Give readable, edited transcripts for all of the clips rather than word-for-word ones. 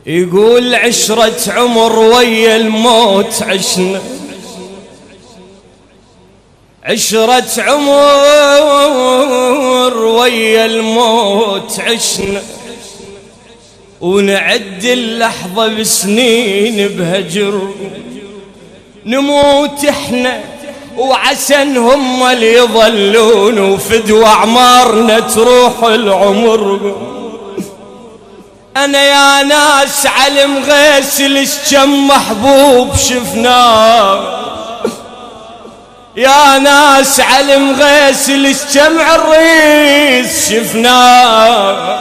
يقول عشرة عمر ويا الموت عشنا، عشرة عمر ويا الموت عشنا، ونعد اللحظة بسنين بهجر، نموت احنا وعسن هم اللي يظلون، وفدوا اعمارنا تروح العمر. انا يا ناس علم غيسل كم محبوب شفناه، يا ناس علم غيسل كم عريس شفناه،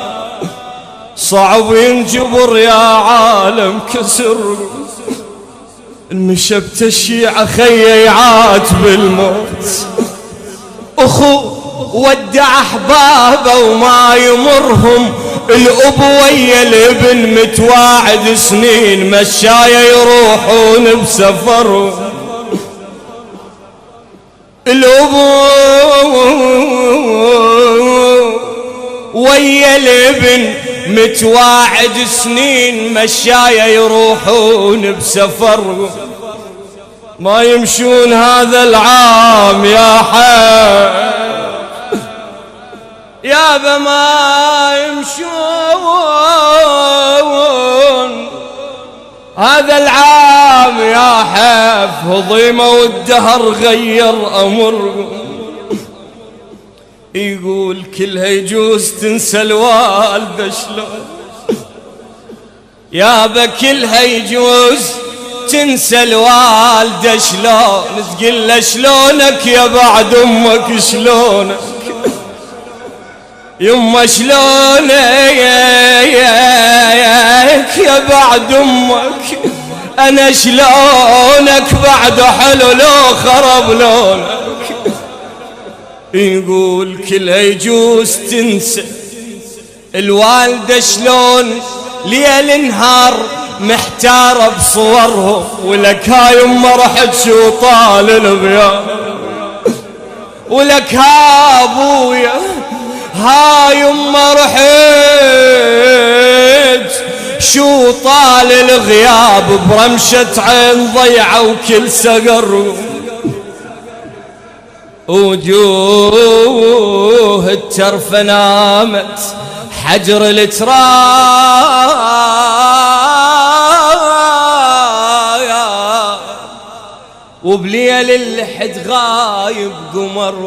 صعب ينجبر يا عالم كسر، المشبت الشيعة خي يعاتب الموت، اخو ودع احبابه وما يمرهم، الاب ويا الابن متواعد سنين، مشايا يروحون بسفر، الاب ويا الابن متواعد سنين، مشايا يروحون بسفر، ما يمشون هذا العام يا حي يابا، ما يمشون هذا العام يا حيف، هضيمة والدهر غير أمر. يقول كلها يجوز تنسى الوالدة شلون، يابا كلها يجوز تنسى الوالدة شلون، تقول شلونك يا بعد امك شلونك، يما شلونك يا بعد امك، انا شلونك بعد حلو لو خرب لونك. يقول كلها يجوز تنسى الوالدة شلون، ليل نهار محتارة بصورهم، ولك هاي يما رحت شو طال البيان، ولك ها ابويا هاي يما رحت شو طال الغياب، برمشة عين ضيعة وكل سقر، وجوه الترف نامت حجر الترايا، وبليل اللحد غايب قمر.